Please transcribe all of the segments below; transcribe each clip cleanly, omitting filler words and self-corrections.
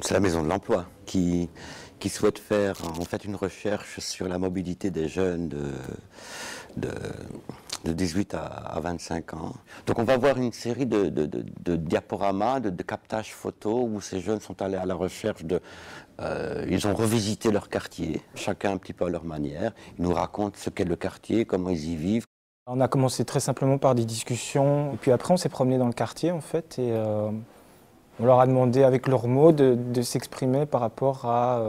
C'est la Maison de l'Emploi qui souhaite faire en fait une recherche sur la mobilité des jeunes de 18 à 25 ans. Donc on va voir une série de diaporamas, de captages photos où ces jeunes sont allés à la recherche ils ont revisité leur quartier, chacun un petit peu à leur manière. Ils nous racontent ce qu'est le quartier, comment ils y vivent. On a commencé très simplement par des discussions, et puis après on s'est promené dans le quartier en fait, et on leur a demandé avec leurs mots de s'exprimer par rapport à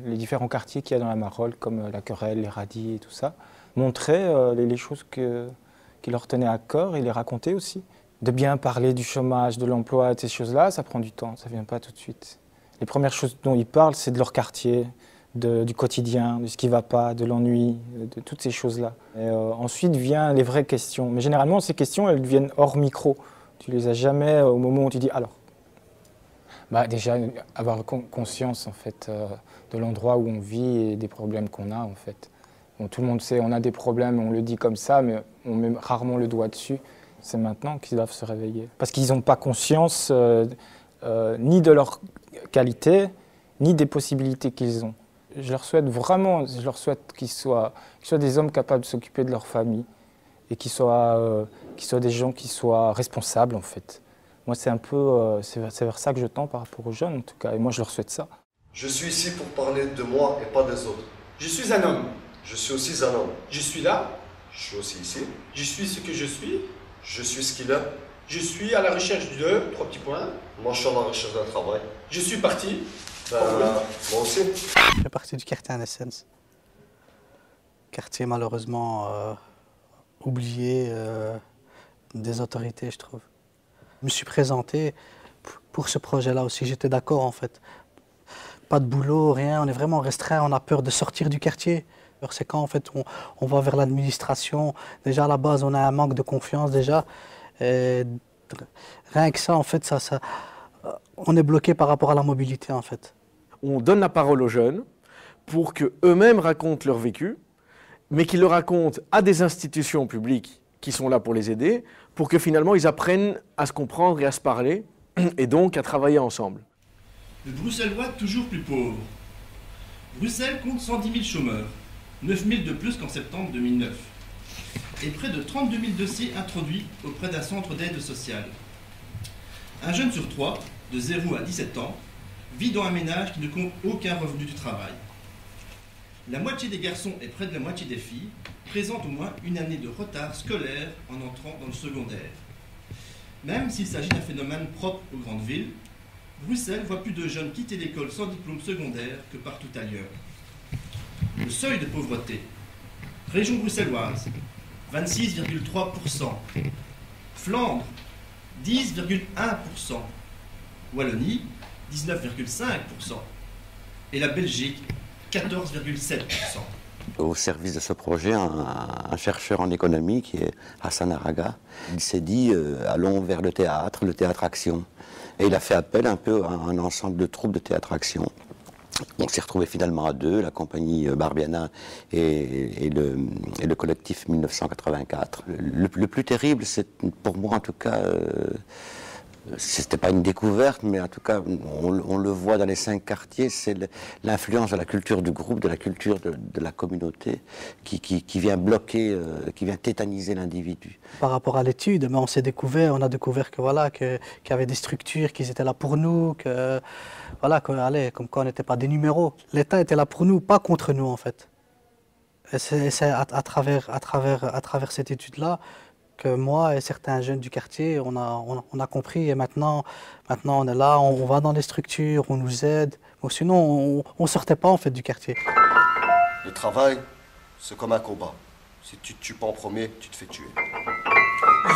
les différents quartiers qu'il y a dans la Marolles, comme la Querelle, les Radis et tout ça. Montrer les choses qui leur tenaient à cœur et les raconter aussi. De bien parler du chômage, de l'emploi, de ces choses-là, ça prend du temps, ça ne vient pas tout de suite. Les premières choses dont ils parlent, c'est de leur quartier, du quotidien, de ce qui ne va pas, de l'ennui, de toutes ces choses-là. Ensuite viennent les vraies questions. Mais généralement, ces questions, elles viennent hors micro. Tu ne les as jamais au moment où tu dis « alors ». Déjà, avoir conscience en fait, de l'endroit où on vit et des problèmes qu'on a en fait. Bon, tout le monde sait, on a des problèmes, on le dit comme ça, mais on met rarement le doigt dessus. C'est maintenant qu'ils doivent se réveiller. Parce qu'ils n'ont pas conscience ni de leur qualité, ni des possibilités qu'ils ont. Je leur souhaite vraiment, qu'ils soient des hommes capables de s'occuper de leur famille et qu'ils soient des gens qui soient responsables en fait. Moi, c'est un peu, c'est vers ça que je tends par rapport aux jeunes en tout cas, et moi je leur souhaite ça. Je suis ici pour parler de moi et pas des autres. Je suis un homme. Je suis aussi un homme. Je suis là. Je suis aussi ici. Je suis ce que je suis. Je suis ce qu'il est. Je suis à la recherche de 3 petits points. Moi, je suis à la recherche d'un travail. Je suis parti. Moi aussi. Je fais partie du quartier en essence. Quartier malheureusement oublié des autorités, je trouve. Je me suis présenté pour ce projet-là aussi, j'étais d'accord en fait. Pas de boulot, rien, on est vraiment restreint, on a peur de sortir du quartier. C'est quand en fait on va vers l'administration, déjà à la base on a un manque de confiance déjà. Et rien que ça en fait, on est bloqué par rapport à la mobilité en fait. On donne la parole aux jeunes pour qu'eux-mêmes racontent leur vécu, mais qu'ils le racontent à des institutions publiques qui sont là pour les aider, pour que finalement ils apprennent à se comprendre et à se parler, et donc à travailler ensemble. Le Bruxellois toujours plus pauvre. Bruxelles compte 110 000 chômeurs, 9 000 de plus qu'en septembre 2009, et près de 32 000 dossiers introduits auprès d'un centre d'aide sociale. Un jeune sur 3, de 0 à 17 ans, vit dans un ménage qui ne compte aucun revenu du travail. La moitié des garçons et près de la moitié des filles présentent au moins une année de retard scolaire en entrant dans le secondaire. Même s'il s'agit d'un phénomène propre aux grandes villes, Bruxelles voit plus de jeunes quitter l'école sans diplôme secondaire que partout ailleurs. Le seuil de pauvreté. Région bruxelloise, 26,3%. Flandre, 10,1%. Wallonie, 19,5%. Et la Belgique, 14,7%. Au service de ce projet, un chercheur en économie qui est Hassan Araga, il s'est dit allons vers le théâtre action. Et il a fait appel un peu à un ensemble de troupes de théâtre action. On s'est retrouvés finalement à deux, la compagnie Barbiana et le collectif 1984. Le plus terrible, c'est pour moi en tout cas, c'était pas une découverte, mais en tout cas, on le voit dans les 5 quartiers, c'est l'influence de la culture du groupe, de la culture de la communauté, qui vient bloquer, qui vient tétaniser l'individu. Par rapport à l'étude, on a découvert que voilà, qu'il y avait des structures qui étaient là pour nous, que voilà, comme quoi on n'était pas des numéros. L'État était là pour nous, pas contre nous en fait. Et c'est à travers cette étude-là que moi et certains jeunes du quartier, on a compris, et maintenant on est là, on va dans les structures, on nous aide. Bon, sinon, on ne sortait pas en fait du quartier. Le travail, c'est comme un combat. Si tu te tues pas en premier, tu te fais tuer.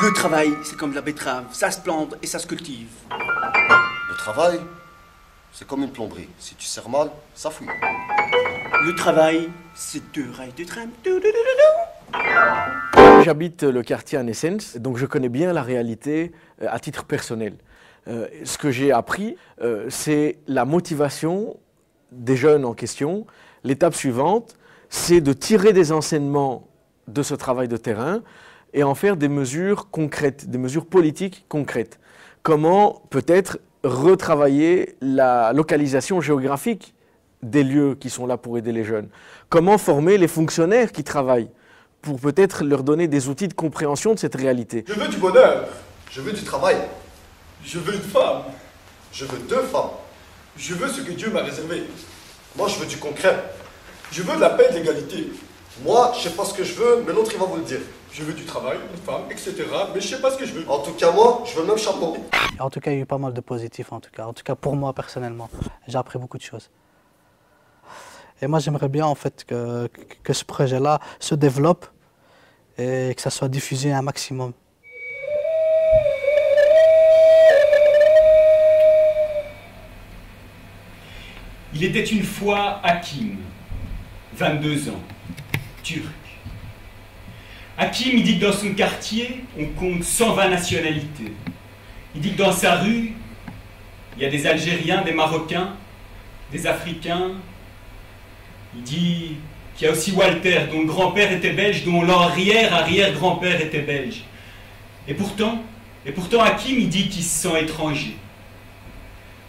Le travail, c'est comme la betterave, ça se plante et ça se cultive. Le travail, c'est comme une plomberie. Si tu serres mal, ça fouille. Le travail, c'est 2 rails de tram. J'habite le quartier en Essence, donc je connais bien la réalité à titre personnel. Ce que j'ai appris, c'est la motivation des jeunes en question. L'étape suivante, c'est de tirer des enseignements de ce travail de terrain et en faire des mesures concrètes, des mesures politiques concrètes. Comment peut-être retravailler la localisation géographique des lieux qui sont là pour aider les jeunes. Comment former les fonctionnaires qui travaillent pour peut-être leur donner des outils de compréhension de cette réalité. Je veux du bonheur. Je veux du travail. Je veux une femme. Je veux 2 femmes. Je veux ce que Dieu m'a réservé. Moi, je veux du concret. Je veux de la paix et de l'égalité. Moi, je sais pas ce que je veux, mais l'autre, il va vous le dire. Je veux du travail, une femme, etc. Mais je sais pas ce que je veux. En tout cas, moi, je veux le même chapeau. En tout cas, il y a eu pas mal de positifs, en tout cas pour moi personnellement. J'ai appris beaucoup de choses. Et moi, j'aimerais bien en fait que ce projet-là se développe et que ça soit diffusé un maximum. Il était une fois Hakim, 22 ans, turc. Hakim, il dit que dans son quartier, on compte 120 nationalités. Il dit que dans sa rue, il y a des Algériens, des Marocains, des Africains. Il dit qu'il y a aussi Walter, dont le grand-père était belge, dont l'arrière-arrière-grand-père était belge. Et pourtant Hakim, il dit qu'il se sent étranger.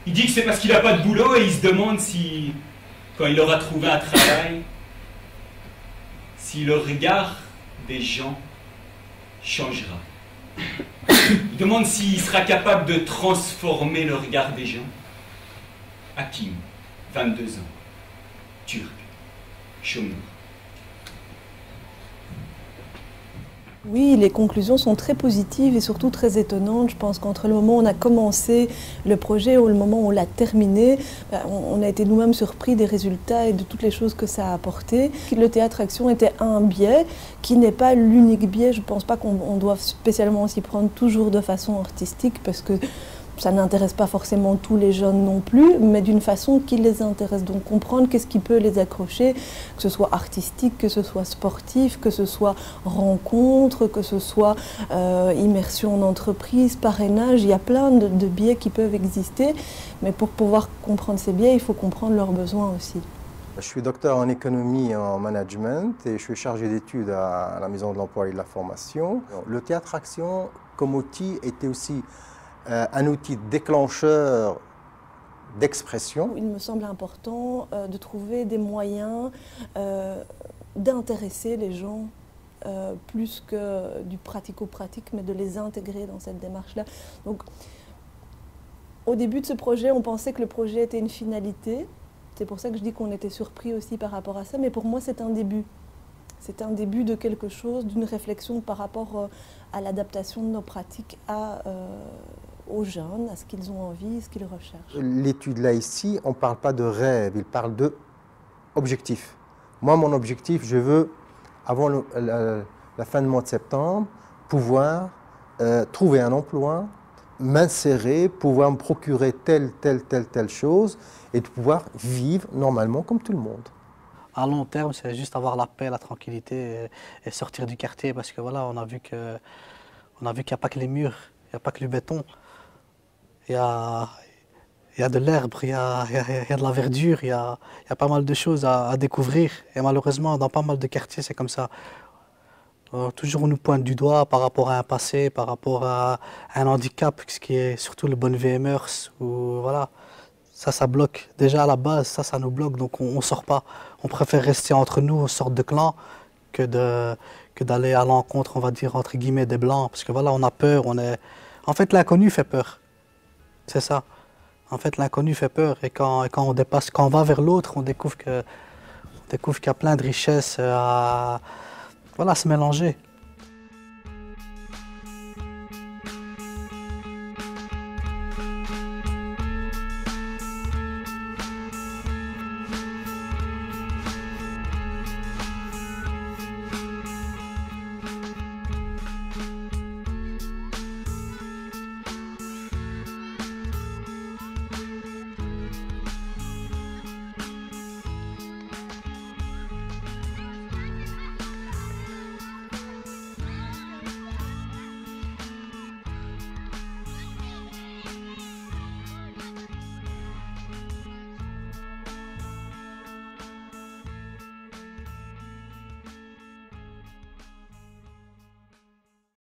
Il dit que c'est parce qu'il n'a pas de boulot et il se demande si, quand il aura trouvé un travail, si le regard des gens changera. Il demande s'il sera capable de transformer le regard des gens. Hakim, 22 ans, turc, chômeur. Oui, les conclusions sont très positives et surtout très étonnantes. Je pense qu'entre le moment où on a commencé le projet et le moment où on l'a terminé, on a été nous-mêmes surpris des résultats et de toutes les choses que ça a apporté. Le théâtre action était un biais qui n'est pas l'unique biais. Je ne pense pas qu'on doive spécialement s'y prendre toujours de façon artistique parce que ça n'intéresse pas forcément tous les jeunes non plus, mais d'une façon qui les intéresse. Donc comprendre qu'est-ce qui peut les accrocher, que ce soit artistique, que ce soit sportif, que ce soit rencontre, que ce soit immersion en entreprise, parrainage. Il y a plein de biais qui peuvent exister, mais pour pouvoir comprendre ces biais, il faut comprendre leurs besoins aussi. Je suis docteur en économie et en management et je suis chargé d'études à la Maison de l'Emploi et de la Formation. Le théâtre action comme outil était aussi un outil déclencheur d'expression. Il me semble important de trouver des moyens d'intéresser les gens plus que du pratico-pratique, mais de les intégrer dans cette démarche-là. Donc, au début de ce projet, on pensait que le projet était une finalité. C'est pour ça que je dis qu'on était surpris aussi par rapport à ça, mais pour moi, c'est un début. C'est un début de quelque chose, d'une réflexion par rapport à l'adaptation de nos pratiques aux jeunes, à ce qu'ils ont envie, ce qu'ils recherchent. L'étude là ici, on ne parle pas de rêve, il parle d'objectif. Moi, mon objectif, je veux, avant la fin du mois de septembre, pouvoir trouver un emploi, m'insérer, pouvoir me procurer telle chose et de pouvoir vivre normalement comme tout le monde. À long terme, c'est juste avoir la paix, la tranquillité et sortir du quartier parce que voilà, on a vu qu'il n'y a pas que les murs, il n'y a pas que le béton. Il y a de l'herbe, il y a de la verdure, il y a pas mal de choses à découvrir. Et malheureusement, dans pas mal de quartiers, c'est comme ça. Toujours on nous pointe du doigt par rapport à un passé, par rapport à un handicap, ce qui est surtout le bon vieux mœurs. Voilà. Ça bloque. Déjà à la base, ça nous bloque, donc on ne sort pas. On préfère rester entre nous, en sorte de clan, que d'aller à l'encontre, on va dire, entre guillemets, des Blancs. Parce que voilà, on a peur, En fait, l'inconnu fait peur. C'est ça. En fait, l'inconnu fait peur. Et quand on va vers l'autre, on découvre qu'il y a plein de richesses à se mélanger.